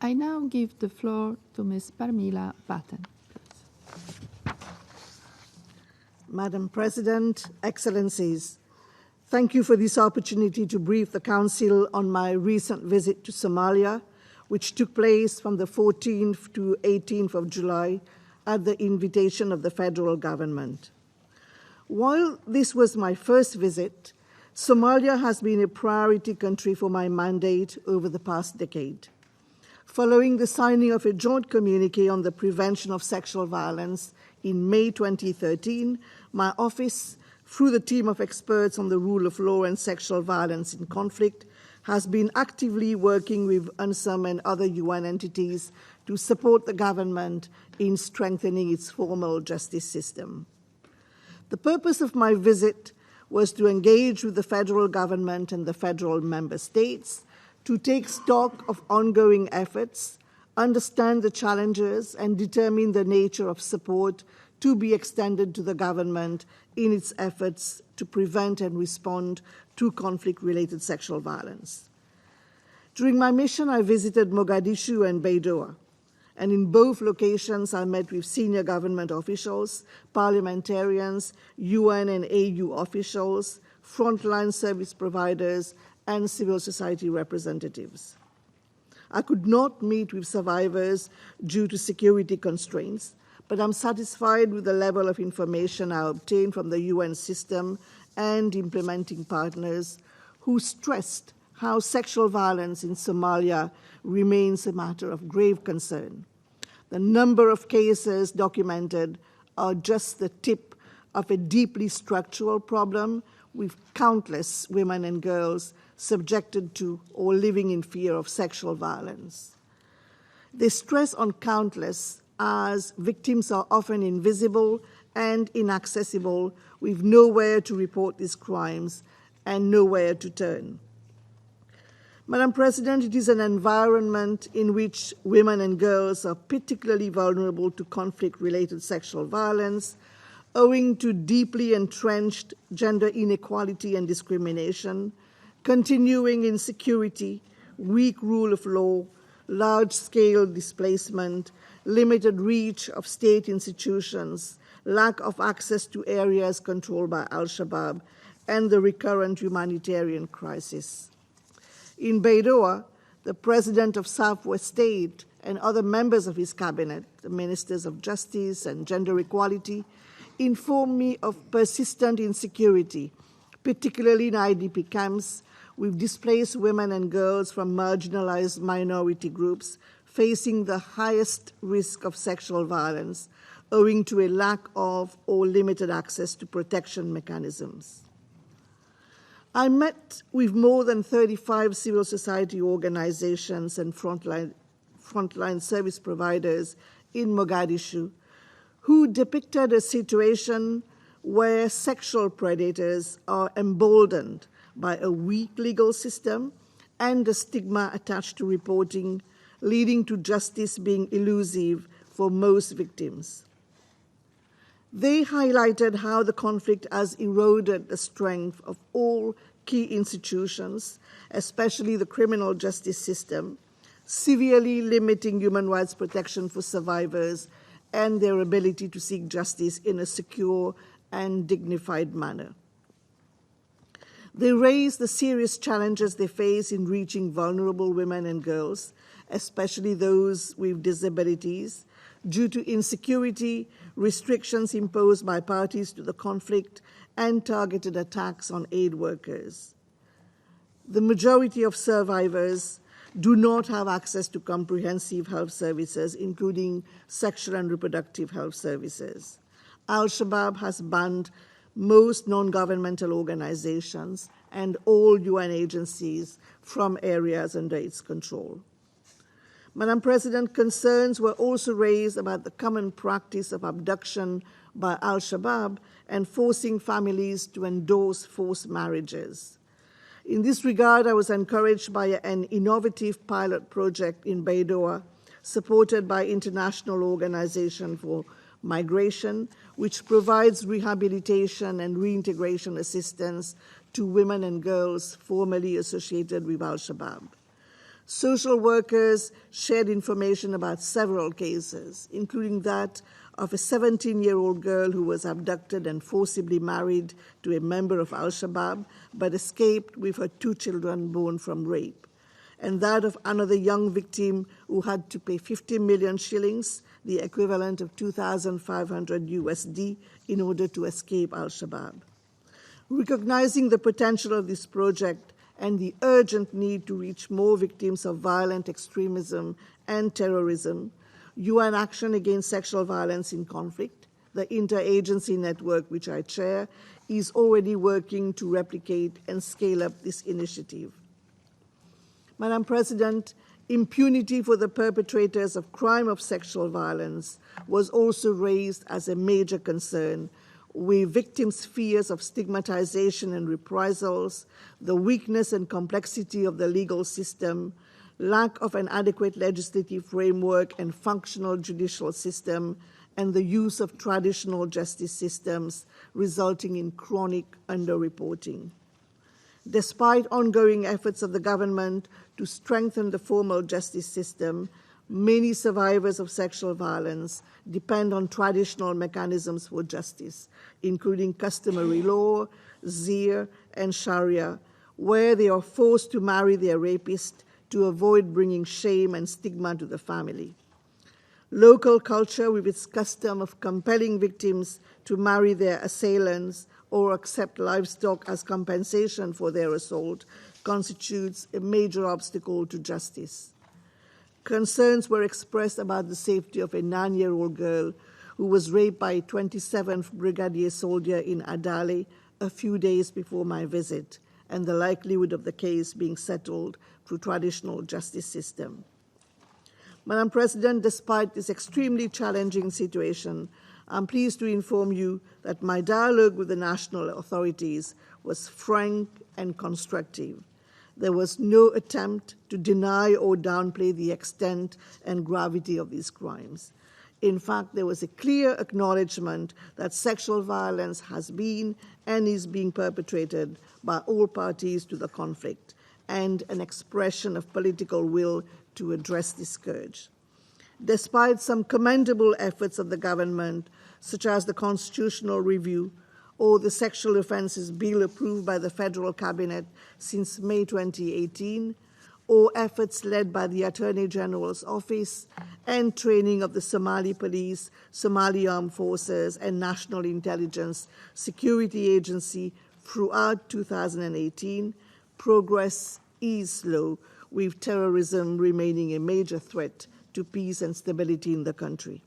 I now give the floor to Ms. Pramila Patten. Madam President, Excellencies, thank you for this opportunity to brief the Council on my recent visit to Somalia, which took place from the 14th to 18th of July at the invitation of the federal government. While this was my first visit, Somalia has been a priority country for my mandate over the past decade. Following the signing of a joint communique on the prevention of sexual violence in May 2013, my office, through the team of experts on the rule of law and sexual violence in conflict, has been actively working with UNSOM and other UN entities to support the government in strengthening its formal justice system. The purpose of my visit was to engage with the federal government and the federal member states to take stock of ongoing efforts, understand the challenges, and determine the nature of support to be extended to the government in its efforts to prevent and respond to conflict-related sexual violence. During my mission, I visited Mogadishu and Baidoa, and in both locations I met with senior government officials, parliamentarians, UN and AU officials, frontline service providers, and civil society representatives. I could not meet with survivors due to security constraints, but I'm satisfied with the level of information I obtained from the UN system and implementing partners who stressed how sexual violence in Somalia remains a matter of grave concern. The number of cases documented are just the tip of a deeply structural problem with countless women and girls subjected to or living in fear of sexual violence. They stress on countless as victims are often invisible and inaccessible, with nowhere to report these crimes and nowhere to turn. Madam President, it is an environment in which women and girls are particularly vulnerable to conflict-related sexual violence, owing to deeply entrenched gender inequality and discrimination, continuing insecurity, weak rule of law, large-scale displacement, limited reach of state institutions, lack of access to areas controlled by Al-Shabaab, and the recurrent humanitarian crisis. In Baidoa, the president of Southwest State and other members of his cabinet, the ministers of justice and gender equality, informed me of persistent insecurity, particularly in IDP camps, with displaced women and girls from marginalized minority groups facing the highest risk of sexual violence, owing to a lack of or limited access to protection mechanisms. I met with more than 35 civil society organizations and frontline service providers in Mogadishu who depicted a situation where sexual predators are emboldened by a weak legal system and the stigma attached to reporting, leading to justice being elusive for most victims. They highlighted how the conflict has eroded the strength of all key institutions, especially the criminal justice system, severely limiting human rights protection for survivors and their ability to seek justice in a secure and dignified manner. They raised the serious challenges they face in reaching vulnerable women and girls, especially those with disabilities, due to insecurity, restrictions imposed by parties to the conflict, and targeted attacks on aid workers. The majority of survivors do not have access to comprehensive health services, including sexual and reproductive health services. Al-Shabaab has banned most non-governmental organizations and all UN agencies from areas under its control. Madam President, concerns were also raised about the common practice of abduction by Al-Shabaab and forcing families to endorse forced marriages. In this regard, I was encouraged by an innovative pilot project in Baidoa, supported by International Organization for Migration, which provides rehabilitation and reintegration assistance to women and girls formerly associated with Al-Shabaab. Social workers shared information about several cases, including that of a 17-year-old girl who was abducted and forcibly married to a member of Al-Shabaab, but escaped with her 2 children born from rape, and that of another young victim who had to pay 50 million shillings, the equivalent of 2,500 USD, in order to escape Al-Shabaab. Recognizing the potential of this project and the urgent need to reach more victims of violent extremism and terrorism, UN Action Against Sexual Violence in Conflict, the interagency network which I chair, is already working to replicate and scale up this initiative. Madam President, impunity for the perpetrators of crime of sexual violence was also raised as a major concern, with victims' fears of stigmatization and reprisals, the weakness and complexity of the legal system, lack of an adequate legislative framework and functional judicial system, and the use of traditional justice systems, resulting in chronic underreporting. Despite ongoing efforts of the government to strengthen the formal justice system, many survivors of sexual violence depend on traditional mechanisms for justice, including customary law, zir, and sharia, where they are forced to marry their rapist to avoid bringing shame and stigma to the family. Local culture, with its custom of compelling victims to marry their assailants or accept livestock as compensation for their assault, constitutes a major obstacle to justice. Concerns were expressed about the safety of a 9-year-old girl who was raped by a 27th Brigadier soldier in Adale a few days before my visit, and the likelihood of the case being settled through traditional justice system. Madam President, despite this extremely challenging situation, I'm pleased to inform you that my dialogue with the national authorities was frank and constructive. There was no attempt to deny or downplay the extent and gravity of these crimes. In fact, there was a clear acknowledgement that sexual violence has been and is being perpetrated by all parties to the conflict, and an expression of political will to address this scourge. Despite some commendable efforts of the government, such as the constitutional review or the sexual offences bill approved by the federal cabinet since May 2018, or efforts led by the Attorney General's office and training of the Somali police, Somali armed forces, and National Intelligence Security Agency throughout 2018, progress is slow, with terrorism remaining a major threat to peace and stability in the country.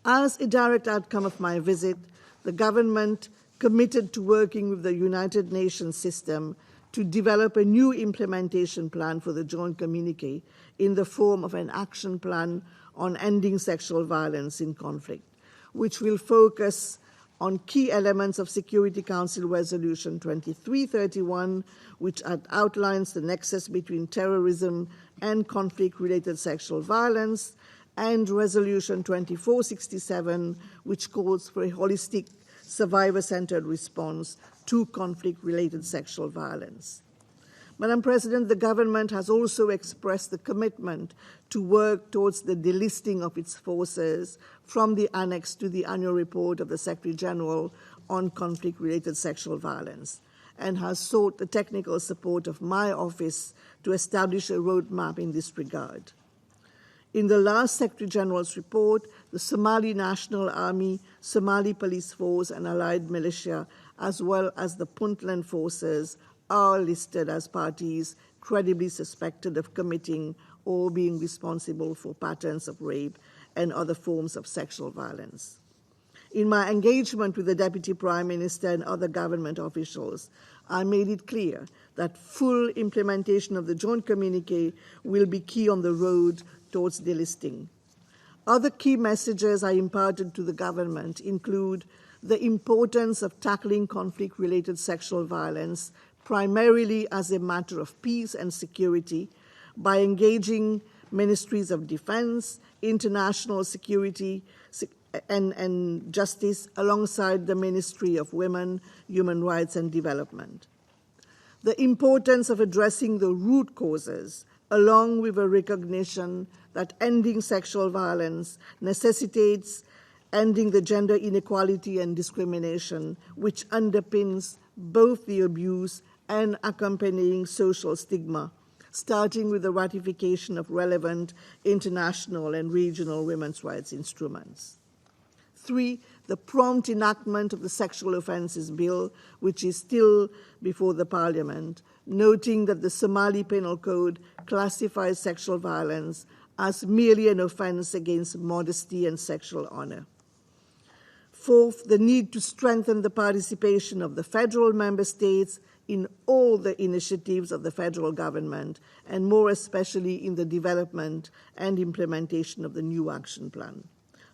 As a direct outcome of my visit, the government committed to working with the United Nations system to develop a new implementation plan for the joint communique in the form of an action plan on ending sexual violence in conflict, which will focus on key elements of Security Council Resolution 2331, which outlines the nexus between terrorism and conflict-related sexual violence, and Resolution 2467, which calls for a holistic, survivor-centered response to conflict-related sexual violence. Madam President, the government has also expressed the commitment to work towards the delisting of its forces from the annex to the annual report of the Secretary General on conflict-related sexual violence, and has sought the technical support of my office to establish a roadmap in this regard. In the last Secretary General's report, the Somali National Army, Somali Police Force, and allied militia, as well as the Puntland forces, are listed as parties credibly suspected of committing or being responsible for patterns of rape and other forms of sexual violence. In my engagement with the Deputy Prime Minister and other government officials, I made it clear that full implementation of the joint communique will be key on the road towards delisting. Other key messages I imparted to the government include the importance of tackling conflict-related sexual violence primarily as a matter of peace and security by engaging ministries of defense, international security, and justice alongside the Ministry of Women, Human Rights and Development. the importance of addressing the root causes, along with a recognition that ending sexual violence necessitates ending the gender inequality and discrimination which underpins both the abuse and accompanying social stigma, starting with the ratification of relevant international and regional women's rights instruments. 3, the prompt enactment of the Sexual Offences Bill, which is still before the Parliament, noting that the Somali Penal Code classifies sexual violence as merely an offence against modesty and sexual honour. 4th, the need to strengthen the participation of the federal member states in all the initiatives of the federal government, and more especially in the development and implementation of the new action plan.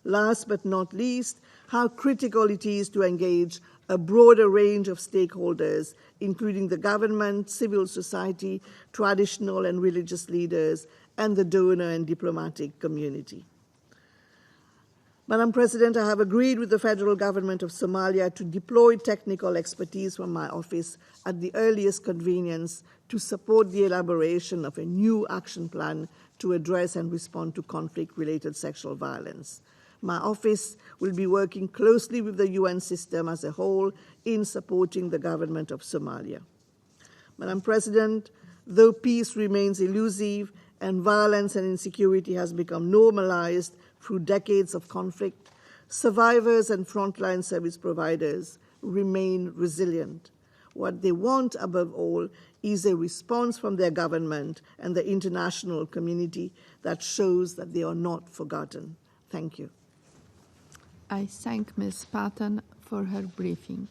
Last but not least, how critical it is to engage a broader range of stakeholders, including the government, civil society, traditional and religious leaders, and the donor and diplomatic community. Madam President, I have agreed with the federal government of Somalia to deploy technical expertise from my office at the earliest convenience to support the elaboration of a new action plan to address and respond to conflict-related sexual violence. My office will be working closely with the UN system as a whole in supporting the government of Somalia. Madam President, though peace remains elusive and violence and insecurity has become normalized through decades of conflict, survivors and frontline service providers remain resilient. What they want, above all, is a response from their government and the international community that shows that they are not forgotten. Thank you. I thank Ms. Patten for her briefing.